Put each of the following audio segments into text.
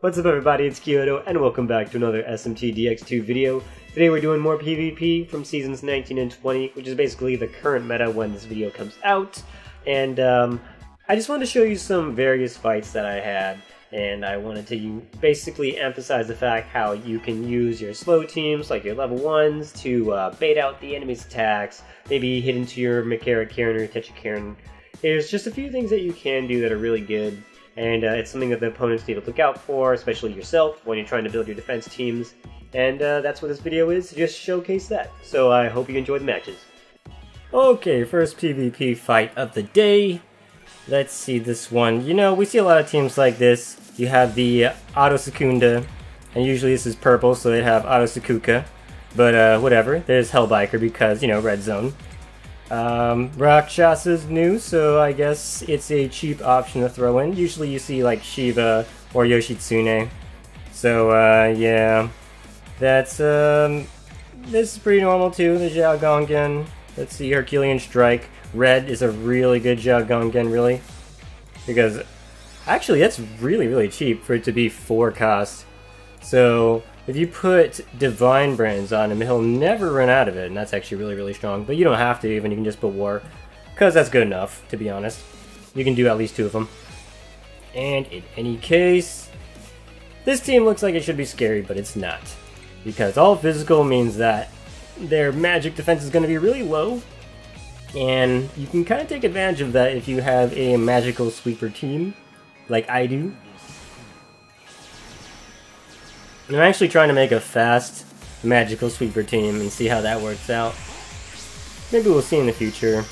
What's up everybody, it's Kiyodo, and welcome back to another SMT Dx2 video. Today we're doing more PvP from Seasons 19 and 20, which is basically the current meta when this video comes out. And I just wanted to show you some various fights that I had, and I wanted to basically emphasize the fact how you can use your slow teams, like your level 1s, to bait out the enemy's attacks, maybe hit into your Makara Karen or Techa Karen. There's just a few things that you can do that are really good. And it's something that the opponents need to look out for, especially yourself, when you're trying to build your defense teams. And that's what this video is, to just showcase that. So I hope you enjoy the matches. Okay, first PvP fight of the day. Let's see this one. You know, we see a lot of teams like this. You have the Auto Secunda, and usually this is purple, so they have Auto Sakuka. But whatever, there's Hellbiker because, you know, red zone. Rakshasa's new, so I guess it's a cheap option to throw in. Usually you see like Shiva or Yoshitsune. So yeah, that's this is pretty normal too, the Xiao Gongen. Let's see, Herculean Strike. Red is a really good Xiao Gongen, really. Because actually that's really cheap for it to be 4 cost. So if you put Divine Brands on him, he'll never run out of it, and that's actually really strong. But you don't have to even, you can just put War, because that's good enough, to be honest. You can do at least 2 of them. And in any case, this team looks like it should be scary, but it's not. Because all physical means that their magic defense is going to be really low, and you can kind of take advantage of that if you have a magical sweeper team, like I do. I'm actually trying to make a fast magical sweeper team and see how that works out. Maybe we'll see in the future.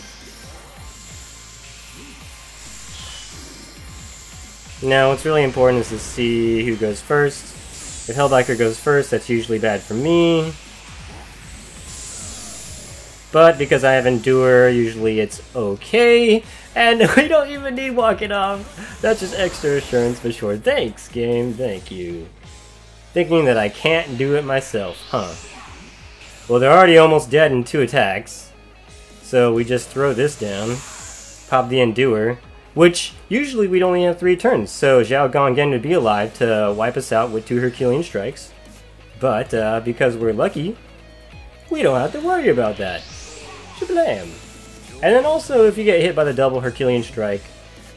Now what's really important is to see who goes first. If Hellbiker goes first, that's usually bad for me. But because I have Endure, usually it's okay. And we don't even need walking off. That's just extra assurance for sure. Thanks, game. Thank you. Thinking that I can't do it myself, huh? Well, they're already almost dead in 2 attacks. So we just throw this down, pop the Endure, which usually we'd only have 3 turns, so Xiao Gongen would be alive to wipe us out with 2 Herculean Strikes. But because we're lucky, we don't have to worry about that. Shablam! And then also, if you get hit by the double Herculean Strike,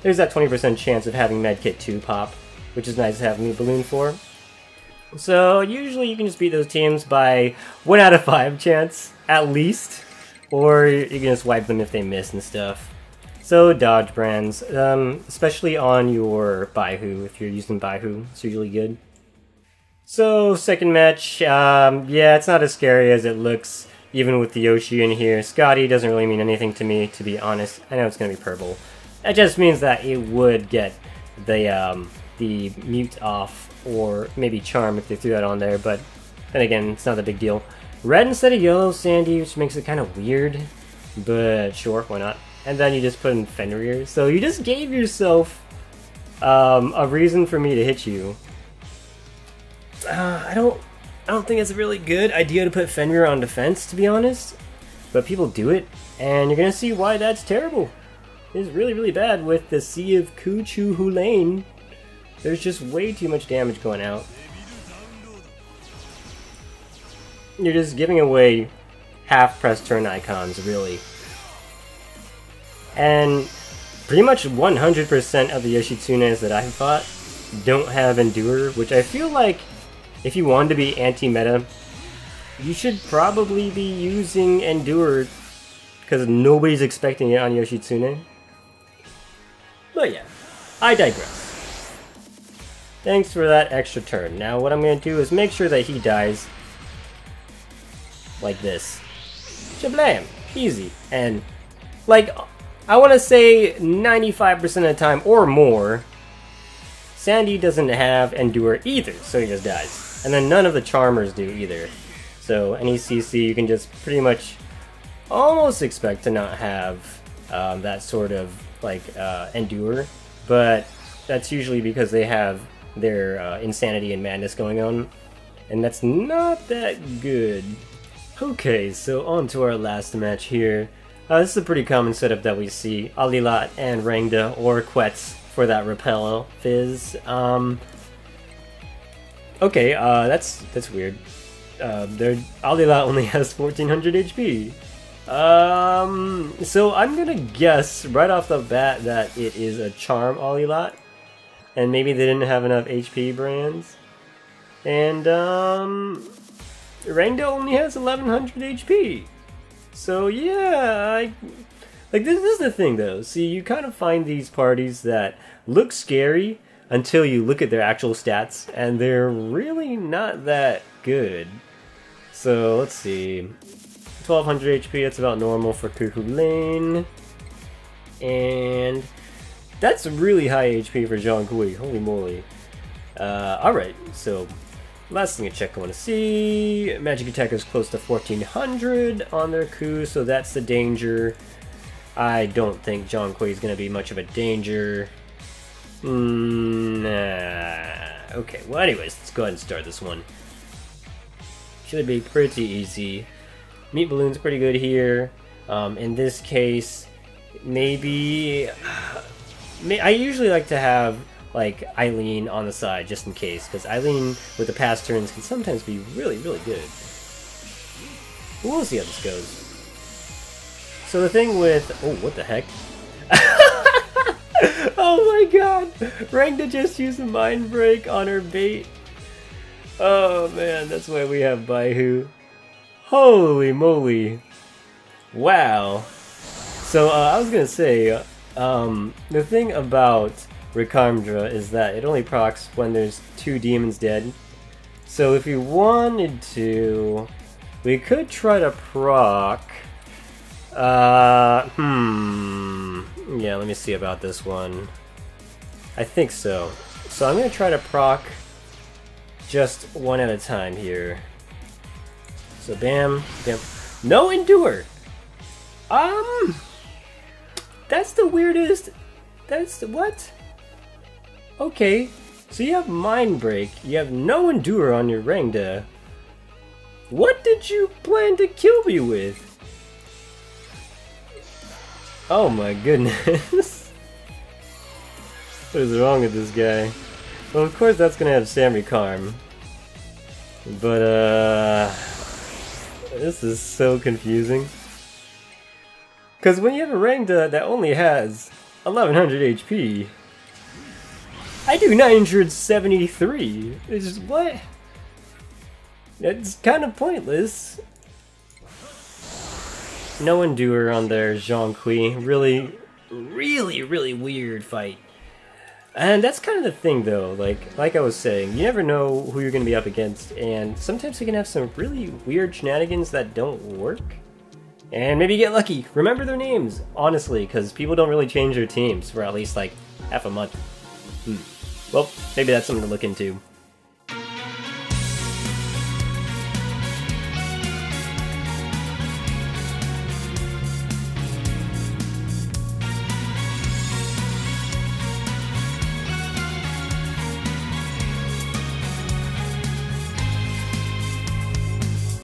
there's that 20% chance of having Medkit 2 pop, which is nice to have New Balloon for. So usually you can just beat those teams by 1 out of 5 chance, at least. Or you can just wipe them if they miss and stuff. So dodge brands, especially on your Baihu, if you're using Baihu, it's usually good. So second match, yeah, it's not as scary as it looks, even with the Yoshi in here. Scotty doesn't really mean anything to me, to be honest. I know it's going to be purple. That just means that it would get the mute off, or maybe charm if they threw that on there, but then again, it's not a big deal. Red instead of yellow Sandy, which makes it kind of weird, but sure, why not? And then you just put in Fenrir, so you just gave yourself a reason for me to hit you. I don't think it's a really good idea to put Fenrir on defense, to be honest, but people do it, and you're gonna see why that's terrible. It's really bad with the Sea of Kuchu Hulane. There's just way too much damage going out. You're just giving away half-press turn icons, really. And pretty much 100% of the Yoshitsunes that I've fought don't have Endure, which I feel like if you want to be anti-meta, you should probably be using Endure, because nobody's expecting it on Yoshitsune. But yeah, I digress. Thanks for that extra turn. Now what I'm going to do is make sure that he dies like this. Shablam! Easy. And, like, I want to say 95% of the time or more, Sandy doesn't have Endure either, so he just dies. And then none of the Charmers do either. So any CC you can just pretty much almost expect to not have that sort of, like, Endure. But that's usually because they have their insanity and madness going on, and that's not that good. Okay, so on to our last match here. This is a pretty common setup that we see. Alilat and Rangda, or Quetz for that Repel Fizz. Okay, that's weird. Their Alila only has 1400 HP. So I'm gonna guess right off the bat that it is a Charm Alila, and maybe they didn't have enough HP brands. And Rangda only has 1100 HP. So yeah, like this is the thing though. See, you kind of find these parties that look scary until you look at their actual stats, and they're really not that good. So let's see, 1200 HP, that's about normal for Cuckoo Lane. And that's really high HP for Zhang Kui, holy moly. Alright, so last thing to check I want to see, magic attack is close to 1400 on their coup, so that's the danger. I don't think Zhang Kui is going to be much of a danger. Nah. Okay, well anyways, let's go ahead and start this one. Should be pretty easy. Meat Balloon's pretty good here. In this case, maybe... I usually like to have like Eileen on the side just in case, because Eileen with the past turns can sometimes be really, really good. We'll see how this goes. So the thing with... Oh, what the heck? Oh my god! Rangda just used a Mind Break on her bait. Oh man, that's why we have Baihu. Holy moly. Wow. So I was gonna say, the thing about Rakarmdra is that it only procs when there's 2 demons dead. So if we wanted to, we could try to proc... Yeah, let me see about this one. I think so. So I'm gonna try to proc just one at a time here. So bam, bam. No Endure! That's the weirdest... That's the... What? Okay, so you have Mind Break, you have no Endure on your Rangda. What did you plan to kill me with? Oh my goodness. What is wrong with this guy? Well, of course that's gonna have Samrikarm. But, this is so confusing. Because when you have a Rangda that only has 1100 HP, I do 973. It's just, what? It's kind of pointless. No Endure on their Zhang Kui. Really, really weird fight. And that's kind of the thing though, like I was saying, you never know who you're going to be up against, and sometimes you can have some really weird shenanigans that don't work. And maybe you get lucky. Remember their names, honestly, because people don't really change their teams for at least like half a month. Well, maybe that's something to look into.